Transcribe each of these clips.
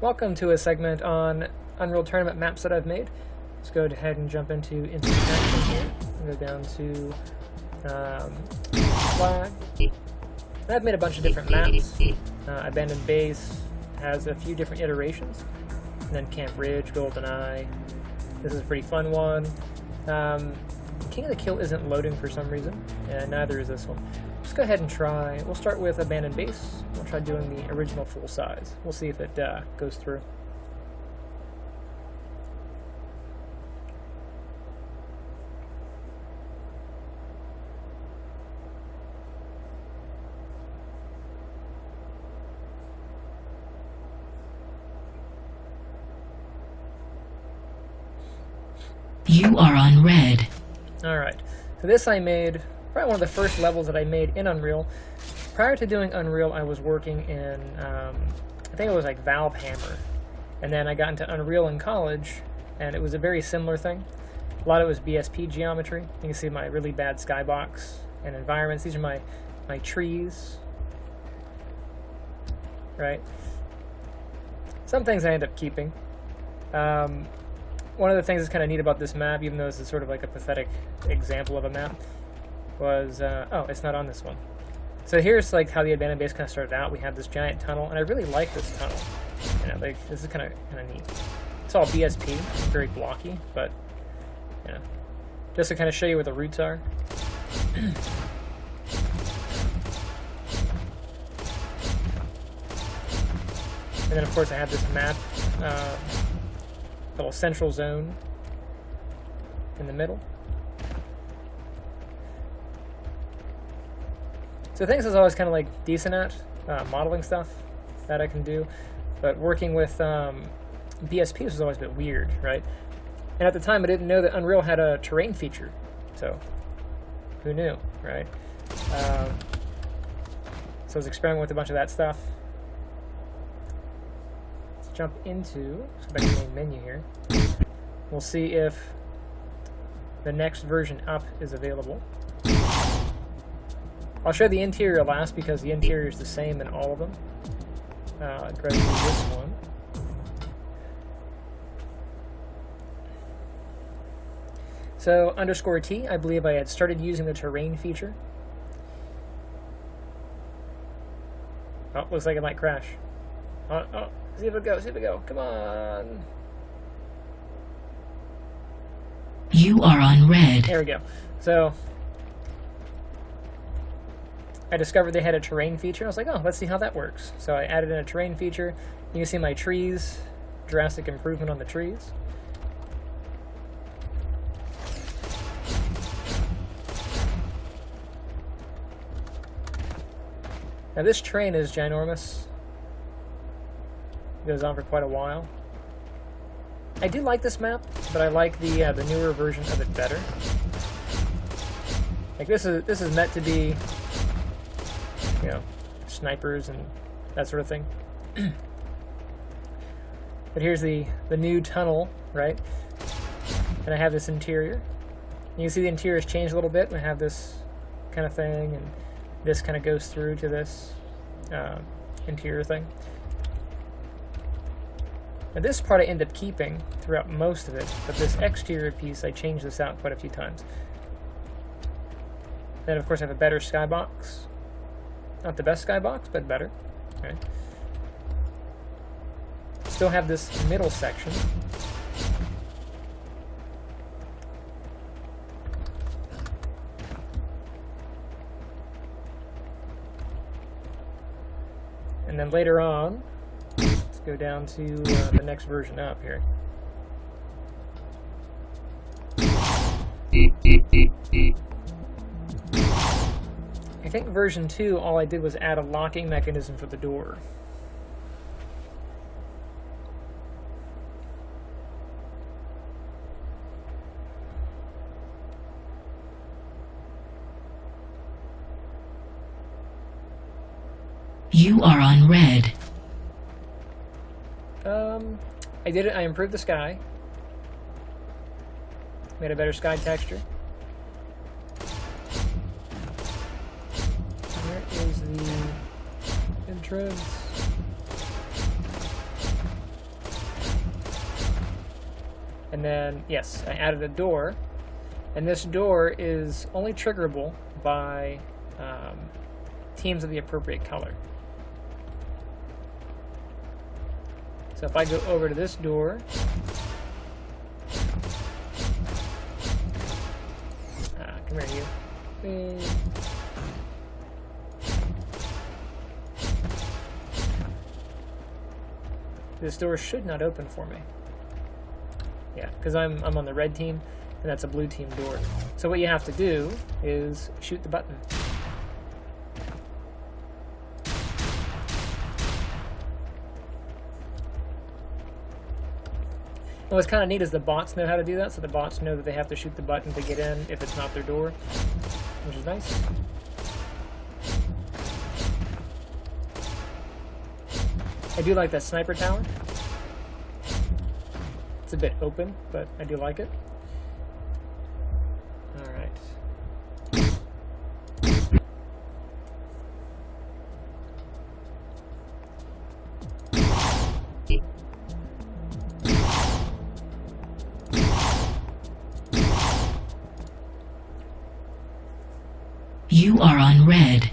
Welcome to a segment on Unreal Tournament maps that I've made. Let's go ahead and jump into Action here. Go down to Flag. I've made a bunch of different maps. Abandoned Base has a few different iterations. And then Camp Ridge, GoldenEye. This is a pretty fun one. King of the Kill isn't loading for some reason, and neither is this one. Let's go ahead and try. We'll start with Abandoned Base. We'll try doing the original full size. We'll see if it goes through. You are on red. Alright, so this I made, probably one of the first levels that I made in Unreal. Prior to doing Unreal, I was working in, I think it was like Valve Hammer. And then I got into Unreal in college, and it was a very similar thing. A lot of it was BSP geometry. You can see my really bad skybox and environments. These are my trees. Right? Some things I end up keeping. One of the things that's kind of neat about this map, even though this is sort of like a pathetic example of a map, was, oh, it's not on this one. So here's like how the Abandoned Base kind of started out. We have this giant tunnel, and I really like this tunnel. You know, like, this is kind of neat. It's all BSP, very blocky, but, you know, just to kind of show you where the roots are. And then, of course, I have this map, little central zone in the middle. So things is always kind of like decent at modeling stuff that I can do, but working with BSP was always a bit weird, right? And at the time I didn't know that Unreal had a terrain feature, so who knew, right? So I was experimenting with a bunch of that stuff. Let's jump into, let's go back to the main menu here. We'll see if the next version up is available. I'll show the interior last because the interior is the same in all of them. Go ahead and do this one. So _T, I believe I had started using the terrain feature. Oh, looks like it might crash. Oh, see if it goes, see if it goes. Come on. You are on red. There we go. So I discovered they had a terrain feature. I was like, oh, let's see how that works. So I added in a terrain feature. You can see my trees, drastic improvement on the trees. Now this train is ginormous. It goes on for quite a while. I do like this map, but I like the newer version of it better. Like this is meant to be, you know, snipers and that sort of thing. But here's the new tunnel, right? And I have this interior. You can see the interior has changed a little bit. I have this kind of thing, and this kind of goes through to this interior thing. Now this part I end up keeping throughout most of it, but this exterior piece, I changed this out quite a few times. Then of course I have a better skybox. Not the best skybox, but better. Okay. Still have this middle section. And then later on, let's go down to the next version up here. I think version 2, all I did was add a locking mechanism for the door. You are on red. I did it. I improved the sky. Made a better sky texture. Where is the entrance? And then, yes, I added a door, and this door is only triggerable by teams of the appropriate color. So if I go over to this door, come here, you. This door should not open for me. Yeah, because I'm on the red team, and that's a blue team door. So what you have to do is shoot the button. And what's kind of neat is the bots know how to do that, so the bots know that they have to shoot the button to get in if it's not their door, which is nice. I do like that sniper tower. It's a bit open, but I do like it. Alright. You are on red.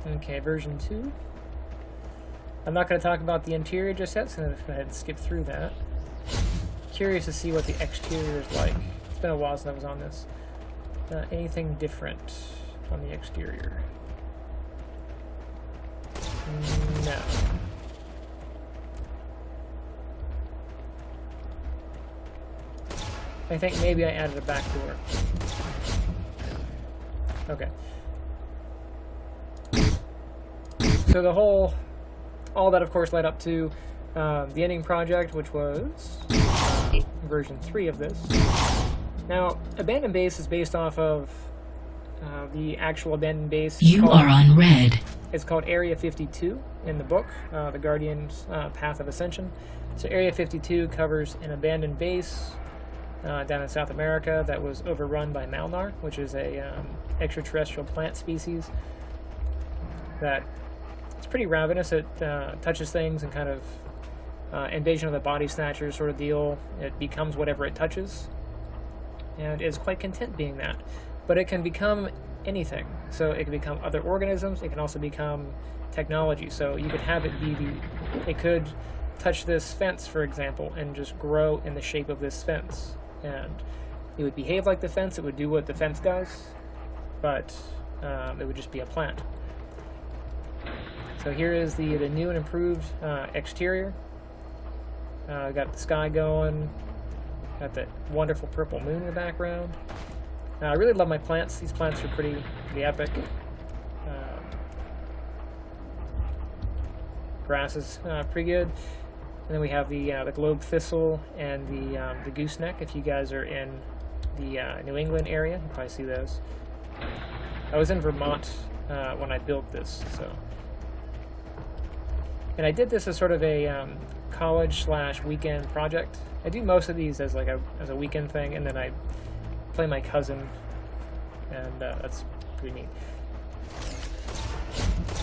Okay, version 2. I'm not going to talk about the interior just yet, so I'm going to go ahead and skip through that. Curious to see what the exterior is like. It's been a while since I was on this. Anything different on the exterior? No. I think maybe I added a back door. Okay. So the all that of course led up to the ending project, which was version 3 of this. Now, Abandoned Base is based off of the actual Abandoned Base. You are on red. It's called Area 52 in the book, The Guardian's Path of Ascension. So Area 52 covers an abandoned base down in South America that was overrun by Malnar, which is a extraterrestrial plant species that it's pretty ravenous. It touches things and kind of invasion of the body snatchers sort of deal. It becomes whatever it touches and is quite content being that. But it can become anything. So it can become other organisms. It can also become technology. So you could have it be it could touch this fence, for example, and just grow in the shape of this fence. And it would behave like the fence. It would do what the fence does, but it would just be a plant. So here is the new and improved exterior. Got the sky going. Got that wonderful purple moon in the background. I really love my plants. These plants are pretty epic. Grass is pretty good. And then we have the globe thistle and the gooseneck. If you guys are in the New England area, you'll probably see those. I was in Vermont when I built this, so. And I did this as sort of a college/weekend project. I do most of these as a weekend thing, and then I play my cousin, and that's pretty neat.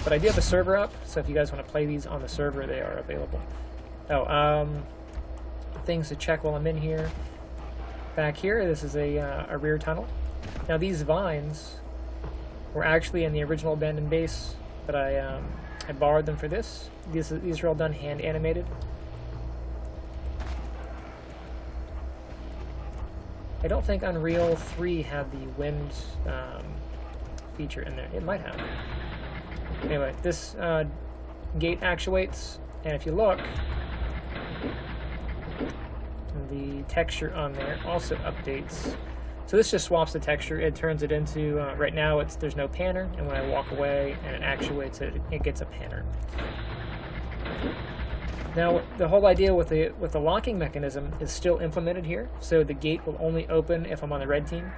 But I do have a server up, so if you guys want to play these on the server, they are available. Oh, things to check while I'm in here. Back here, this is a rear tunnel. Now these vines were actually in the original Abandoned Base, but I borrowed them for this. These are all done hand animated. I don't think Unreal 3 had the wind feature in there. It might have. Anyway, this gate actuates, and if you look, the texture on there also updates. So this just swaps the texture. It turns it into, right now there's no panner, and when I walk away and it actuates it, it gets a panner. Now the whole idea with the locking mechanism is still implemented here. So the gate will only open if I'm on the red team,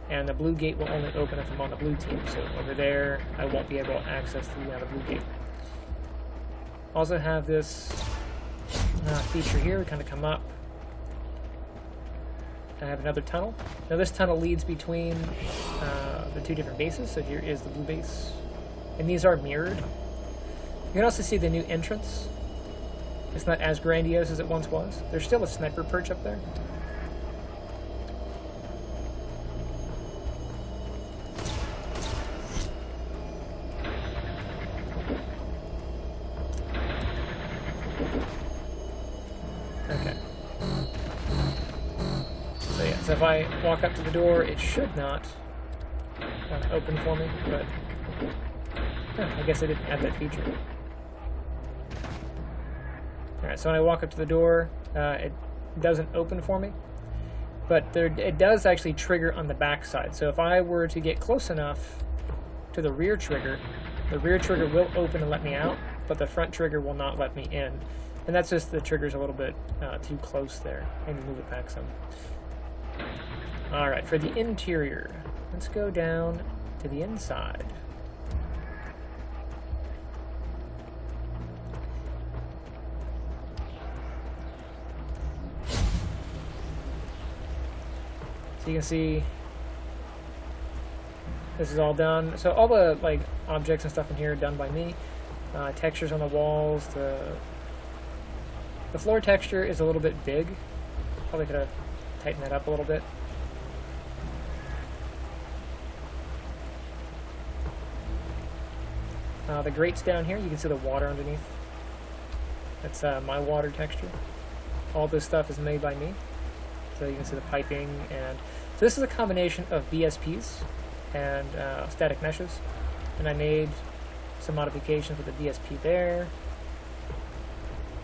and the blue gate will only open if I'm on the blue team. So over there, I won't be able to access the blue gate. Also have this feature here. We kind of come up. I have another tunnel. Now this tunnel leads between the two different bases. So here is the blue base, and these are mirrored. You can also see the new entrance. It's not as grandiose as it once was. There's still a sniper perch up there. Okay. So yeah, so if I walk up to the door, it should not open for me, but I guess I didn't have that feature. Alright, so when I walk up to the door, it doesn't open for me, but it does actually trigger on the back side. So if I were to get close enough to the rear trigger will open and let me out, but the front trigger will not let me in. And that's just the trigger's a little bit too close there. Maybe move it back some. Alright, for the interior, let's go down to the inside. So you can see this is all done. So all the like objects and stuff in here are done by me. Textures on the walls. The floor texture is a little bit big. Probably could have tightened that up a little bit. The grates down here, you can see the water underneath. That's my water texture. All this stuff is made by me. So you can see the piping, and so this is a combination of BSPs and static meshes, and I made some modifications with the BSP there.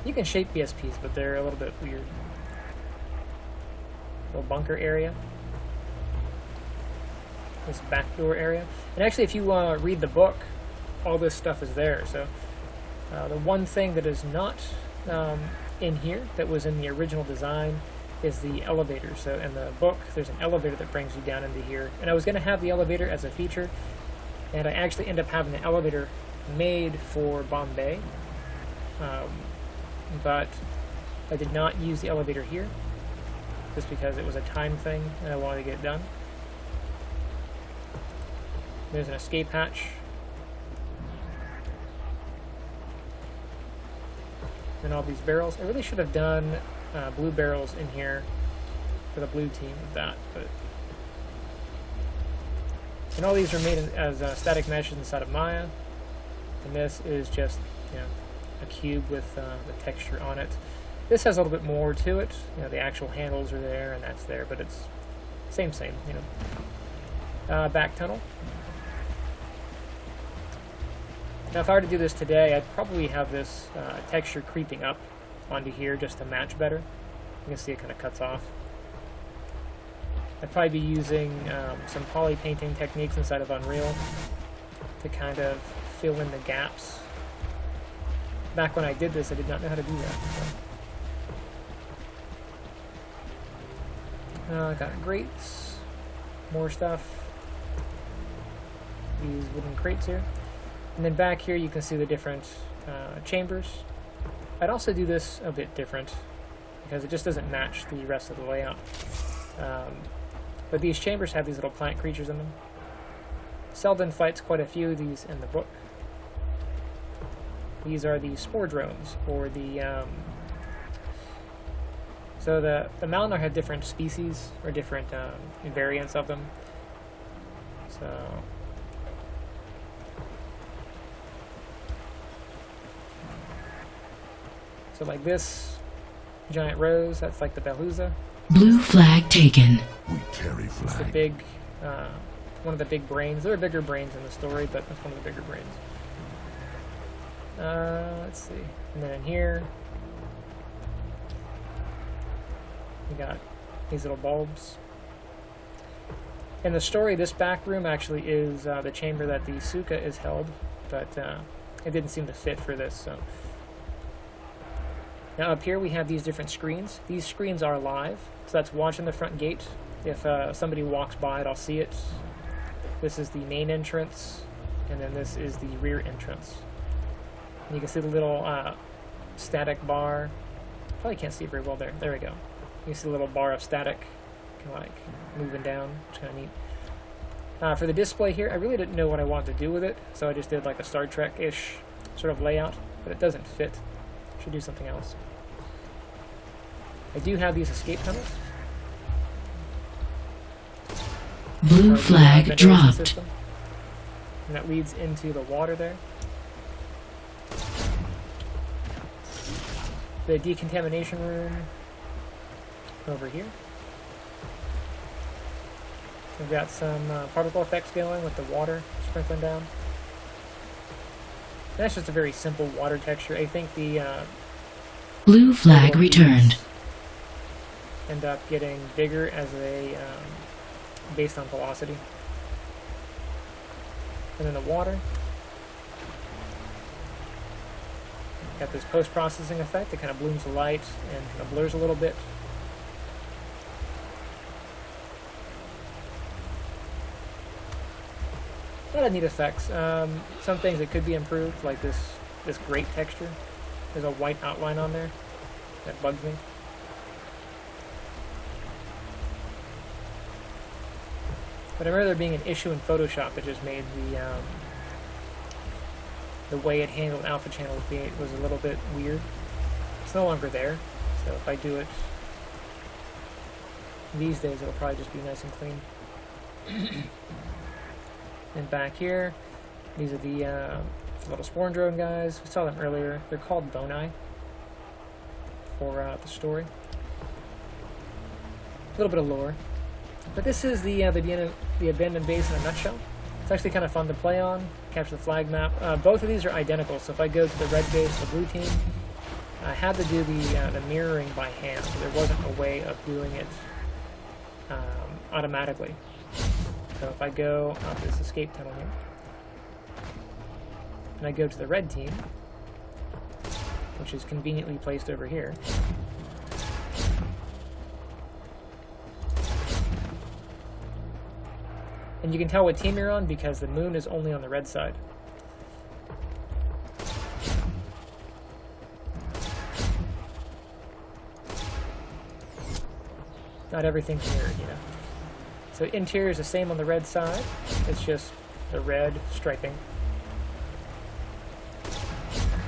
You can shape BSPs, but they're a little bit weird. Little bunker area, this back door area, and actually if you read the book, all this stuff is there. So the one thing that is not in here that was in the original design is the elevator. So in the book, there's an elevator that brings you down into here. And I was going to have the elevator as a feature, and I actually end up having the elevator made for Bombay. But I did not use the elevator here, just because it was a time thing and I wanted to get it done. There's an escape hatch. And all these barrels. I really should have done blue barrels in here for the blue team with that, but and all these are made as static meshes inside of Maya, and this is just, you know, a cube with the texture on it. This has a little bit more to it. You know, the actual handles are there and that's there, but it's same, you know. Back tunnel. Now if I were to do this today, I'd probably have this texture creeping up onto here just to match better. You can see it kind of cuts off. I'd probably be using some poly painting techniques inside of Unreal to kind of fill in the gaps. Back when I did this, I did not know how to do that. So. I got grates, more stuff, these wooden crates here. And then back here you can see the different chambers. I'd also do this a bit different because it just doesn't match the rest of the layout. But these chambers have these little plant creatures in them. Selden fights quite a few of these in the book. These are the spore drones, or the so the Malinar had different species or different variants of them. So like this giant rose, that's like the Beluza. Blue flag taken. We carry It's flag. the big, one of the big brains. There are bigger brains in the story, but that's one of the bigger brains. Let's see. And then in here, we got these little bulbs. In the story, this back room actually is the chamber that the Suka is held, but it didn't seem to fit for this. So now up here we have these different screens. These screens are live, so that's watching the front gate. If somebody walks by it, I'll see it. This is the main entrance, and then this is the rear entrance. And you can see the little static bar. Probably can't see it very well there. There we go. You can see the little bar of static, kind of like moving down. It's kind of neat. For the display here, I really didn't know what I wanted to do with it, so I just did like a Star Trek-ish sort of layout, but it doesn't fit. should do something else. I do have these escape tunnels. Blue flag dropped. System, and that leads into the water there. The decontamination room over here. We've got some particle effects going with the water sprinkling down. That's just a very simple water texture. I think the blue flag returned. End up getting bigger as they based on velocity. And then the water. Got this post-processing effect that kind of blooms the light and kind of blurs a little bit. A lot of neat effects. Some things that could be improved, like this grate texture. There's a white outline on there that bugs me. But I remember there being an issue in Photoshop that just made the way it handled alpha channels was a little bit weird. It's no longer there, so if I do it these days, it'll probably just be nice and clean. And back here, these are the little spawn drone guys. We saw them earlier. They're called boni for the story. A little bit of lore. But this is the abandoned base in a nutshell. It's actually kind of fun to play on, capture the flag map. Both of these are identical, so if I go to the red base, the blue team, I had to do the mirroring by hand, so there wasn't a way of doing it automatically. So if I go out this escape tunnel here, and I go to the red team, which is conveniently placed over here, and you can tell what team you're on because the moon is only on the red side. Not everything's mirrored, you know. So interior is the same on the red side. It's just the red striping.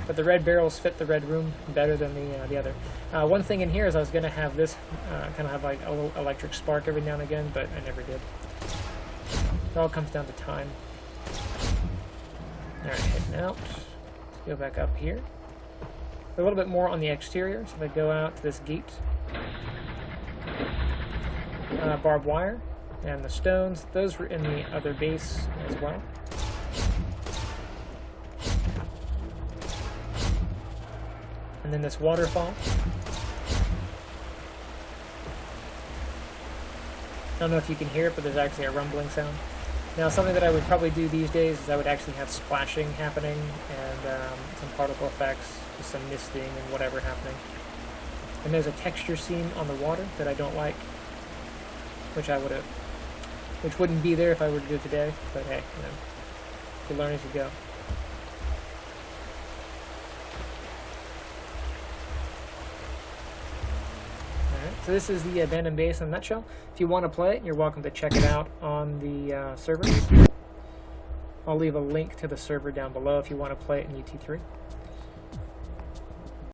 But the red barrels fit the red room better than the other. One thing in here is I was going to have this kind of have like a little electric spark every now and again, but I never did. It all comes down to time. Alright, heading out. Let's go back up here. A little bit more on the exterior, so if I go out to this gate. Barbed wire and the stones, those were in the other base as well. And then this waterfall. I don't know if you can hear it, but there's actually a rumbling sound. Now, something that I would probably do these days is I would actually have splashing happening and some particle effects, just some misting and whatever happening. And there's a texture seam on the water that I don't like, which wouldn't be there if I were to do it today. But hey, you know, you learn as you go. So this is the abandoned base in a nutshell. If you want to play it, you're welcome to check it out on the server. I'll leave a link to the server down below if you want to play it in UT3.